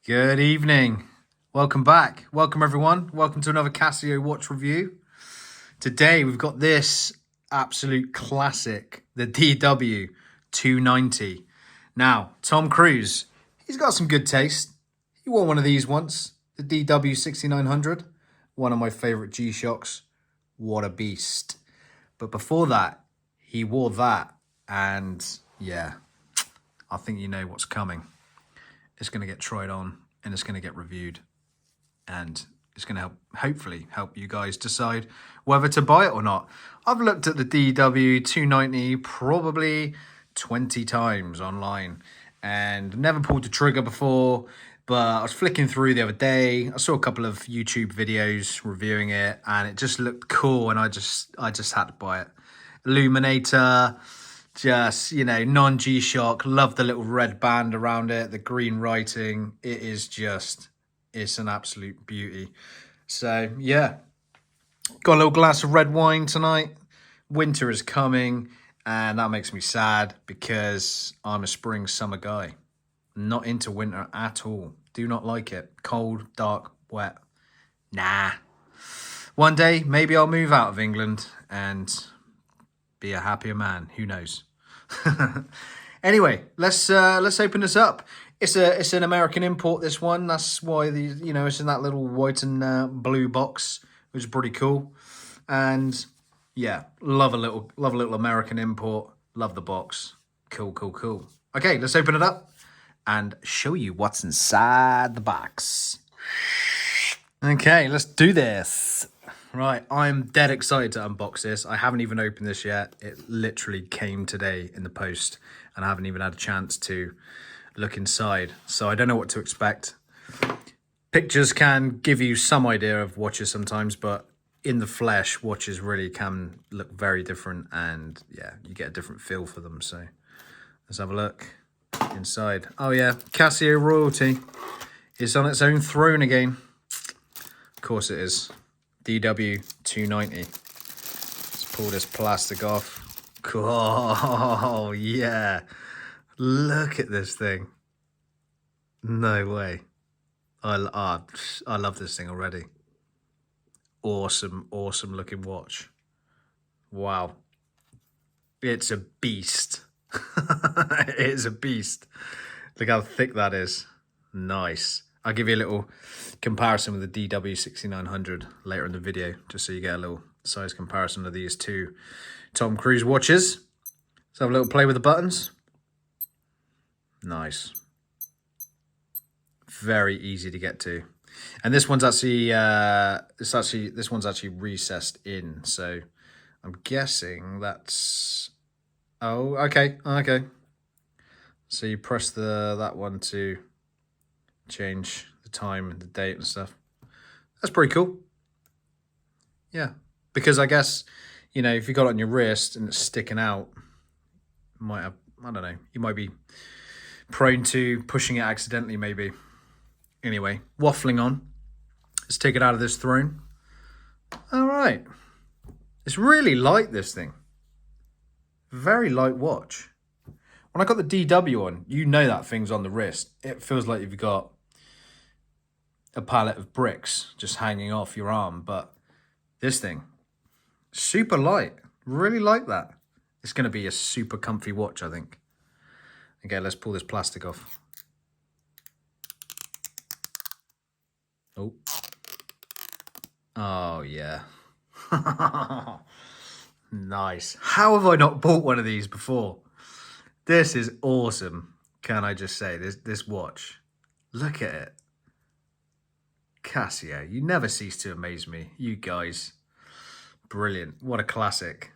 Good evening. Welcome back. Welcome everyone. Welcome to another Casio watch review. Today we've got this absolute classic, the DW-290. Now, Tom Cruise, he's got some good taste. He wore one of these once, the DW-6900, one of my favorite G-Shocks. What a beast. But before that, he wore that, and yeah, I think you know what's coming. It's going to get tried on and it's going to get reviewed, and it's going to hopefully help you guys decide whether to buy it or not. I've looked at the DW-290 probably 20 times online and never pulled the trigger before, but I was flicking through the other day. I saw a couple of YouTube videos reviewing it and it just looked cool, and I just had to buy it. Illuminator, just, non-G-Shock. Love the little red band around it, the green writing. It's an absolute beauty. So, yeah. Got a little glass of red wine tonight. Winter is coming, and that makes me sad because I'm a spring summer guy. Not into winter at all. Do not like it. Cold, dark, wet. Nah. One day, maybe I'll move out of England and be a happier man. Who knows? Anyway, let's open this up. It's an American import, this one. That's why it's in that little white and blue box, which is pretty cool. And yeah, love a little American import. Love the box. Cool. Okay, let's open it up and show you what's inside the box. Okay, let's do this. Right, I'm dead excited to unbox this. I haven't even opened this yet. It literally came today in the post, and I haven't even had a chance to look inside. So I don't know what to expect. Pictures can give you some idea of watches sometimes, but in the flesh, watches really can look very different, and yeah, you get a different feel for them. So let's have a look inside. Oh yeah, Casio royalty is on its own throne again. Of course it is. DW-290. Let's pull this plastic off. Oh, yeah. Look at this thing. No way. I love this thing already. Awesome looking watch. Wow. It's a beast. It is a beast. Look how thick that is. Nice. I'll give you a little comparison with the DW-6900 later in the video, just so you get a little size comparison of these two Tom Cruise watches. Let's have a little play with the buttons. Nice. Very easy to get to. And this one's actually, this one's actually recessed in, so I'm guessing that's, oh, okay. So you press that one to change the time and the date and stuff. That's pretty cool. Yeah, because I guess, if you got it on your wrist and it's sticking out, might have, I don't know, you might be prone to pushing it accidentally maybe. Anyway, waffling on. Let's take it out of this throne. All right. It's really light, this thing. Very light watch. When I got the DW on, that thing's on the wrist. It feels like you've got a pallet of bricks just hanging off your arm, but this thing, super light. Really like that. It's going to be a super comfy watch, I think. Okay, let's pull this plastic off. Oh yeah. Nice. How have I not bought one of these before? This is awesome. Can I just say, this watch, look at it. Casio, you never cease to amaze me. You guys, brilliant. What a classic.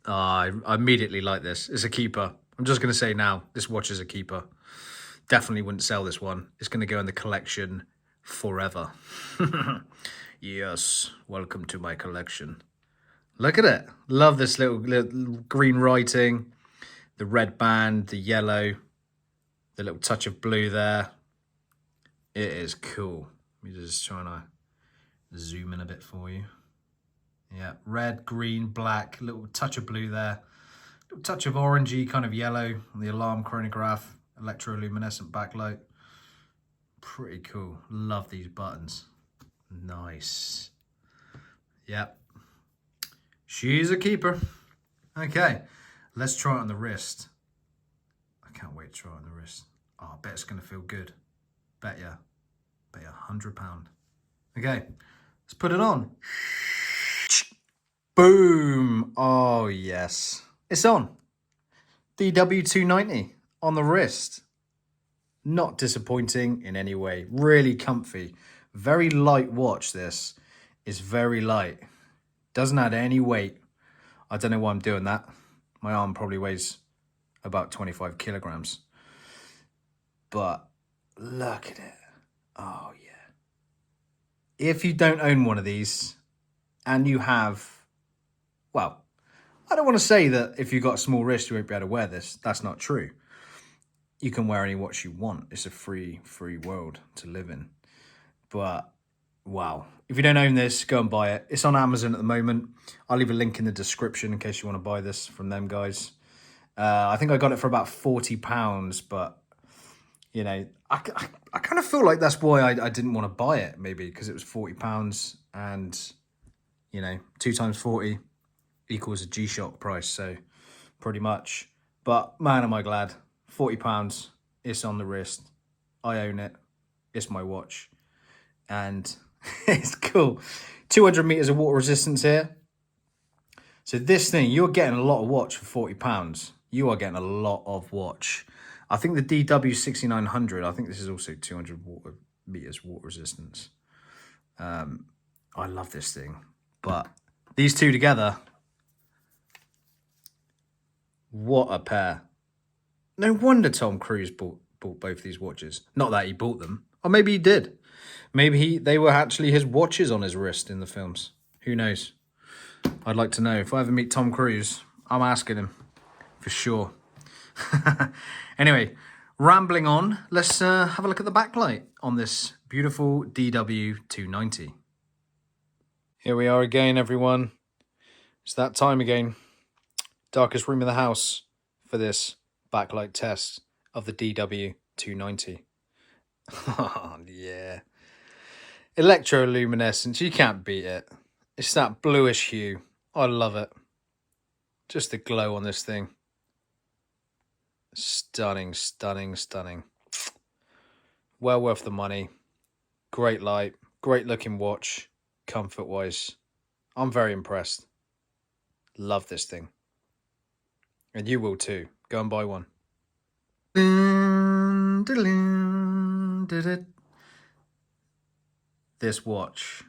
I immediately like this. It's a keeper. I'm just going to say now, this watch is a keeper. Definitely wouldn't sell this one. It's going to go in the collection forever. Yes, welcome to my collection. Look at it. Love this little green writing, the red band, the yellow, the little touch of blue there. It is cool. Let me just try and zoom in a bit for you. Yeah, red, green, black, little touch of blue there. Little touch of orangey, kind of yellow on the alarm chronograph, electroluminescent backlight. Pretty cool. Love these buttons. Nice. Yep. She's a keeper. Okay, let's try it on the wrist. I can't wait to try it on the wrist. Oh, I bet it's going to feel good. Bet ya. Bet ya £100. Okay, let's put it on. Boom. Oh, yes. It's on. DW-290 on the wrist. Not disappointing in any way. Really comfy. Very light watch, this. It's very light. Doesn't add any weight. I don't know why I'm doing that. My arm probably weighs about 25 kilograms. But look at it. Oh, yeah. If you don't own one of these and you have, well, I don't want to say that if you've got a small wrist, you won't be able to wear this. That's not true. You can wear any watch you want. It's a free world to live in. But wow, if you don't own this, go and buy it. It's on Amazon at the moment. I'll leave a link in the description in case you want to buy this from them guys. I think I got it for about £40, but you know, I kind of feel like that's why I didn't want to buy it, maybe because it was £40 and, you know, 2 times 40 equals a G-Shock price, so pretty much. But man, am I glad. £40, it's on the wrist. I own it. It's my watch. And it's cool. 200 meters of water resistance here. So this thing, you're getting a lot of watch for £40. You are getting a lot of watch. I think the DW-6900, I think this is also 200 meters water resistance. I love this thing. But these two together, what a pair. No wonder Tom Cruise bought both these watches. Not that he bought them. Or maybe he did. Maybe they were actually his watches on his wrist in the films. Who knows? I'd like to know. If I ever meet Tom Cruise, I'm asking him. For sure. Anyway, rambling on. Let's have a look at the backlight on this beautiful DW-290. Here we are again, everyone. It's that time again. Darkest room in the house for this backlight test of the DW-290. Oh, yeah. Electroluminescence, you can't beat it. It's that bluish hue. I love it. Just the glow on this thing. Stunning, stunning, stunning. Well worth the money. Great light, great looking watch, comfort-wise. I'm very impressed. Love this thing. And you will too. Go and buy one. This watch,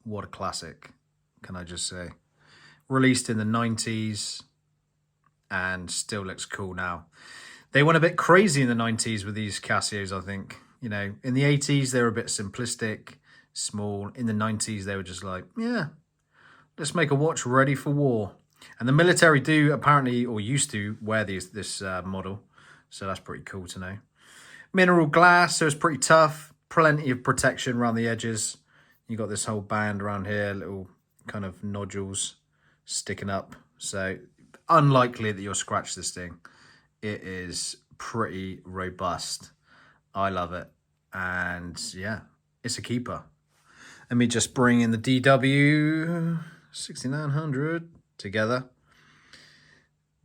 what a classic, can I just say. Released in the 90s and still looks cool now. They went a bit crazy in the 90s with these Casios, I think. You know, in the 80s, they were a bit simplistic, small. In the 90s, they were just like, yeah, let's make a watch ready for war. And the military do apparently, or used to, wear this model. So that's pretty cool to know. Mineral glass, so it's pretty tough. Plenty of protection around the edges. You got this whole band around here, little kind of nodules sticking up. So unlikely that you'll scratch this thing. It is pretty robust. I love it. And yeah, it's a keeper. Let me just bring in the DW-6900 together.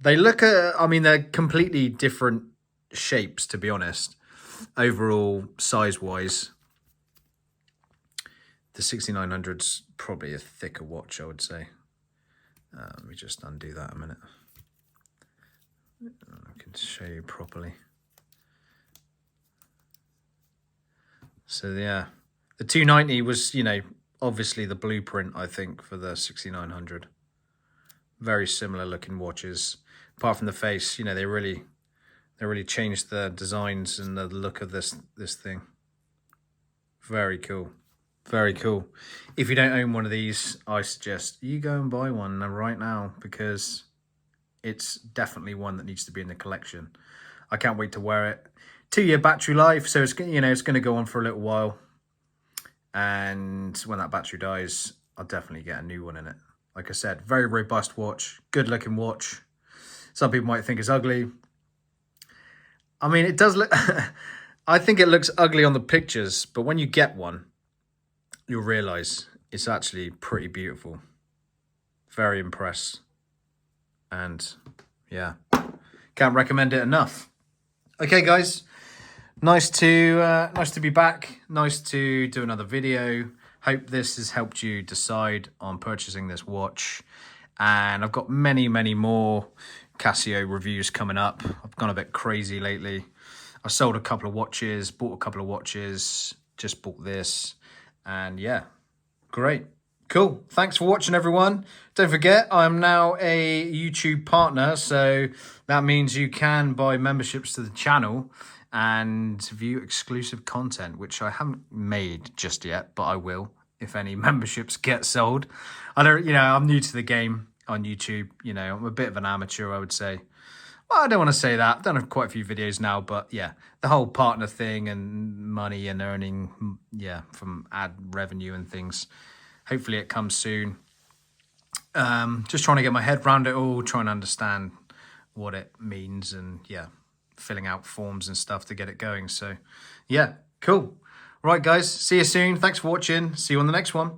They look I mean, they're completely different shapes, to be honest. Overall, size-wise, the 6900's probably a thicker watch, I would say. Let me just undo that a minute. I can show you properly. So yeah, the 290 was, you know, obviously the blueprint, I think, for the 6900. Very similar looking watches. Apart from the face, you know, they really changed the designs and the look of this thing. Very cool. Very cool. If you don't own one of these, I suggest you go and buy one right now, because it's definitely one that needs to be in the collection. I can't wait to wear it. 2-year battery life, so it's, you know, it's going to go on for a little while. And when that battery dies, I'll definitely get a new one in it. Like I said, very robust watch, good looking watch. Some people might think it's ugly. I mean, it does look... I think it looks ugly on the pictures, but when you get one, you'll realize it's actually pretty beautiful. Very impressed. And yeah, can't recommend it enough. Okay, guys, nice to be back. Nice to do another video. Hope this has helped you decide on purchasing this watch. And I've got many more Casio reviews coming up. I've gone a bit crazy lately. I sold a couple of watches, bought a couple of watches, just bought this, and yeah, great. Cool. Thanks for watching, everyone. Don't forget, I'm now a YouTube partner, so that means you can buy memberships to the channel and view exclusive content, which I haven't made just yet, but I will if any memberships get sold. I don't, I'm new to the game on YouTube. I'm a bit of an amateur, I would say. Well, I don't want to say that. I've done quite a few videos now, but yeah, the whole partner thing and money and earning, from ad revenue and things. Hopefully it comes soon. Just trying to get my head around it all, trying to understand what it means and filling out forms and stuff to get it going. So yeah, cool. Right, guys, see you soon. Thanks for watching. See you on the next one.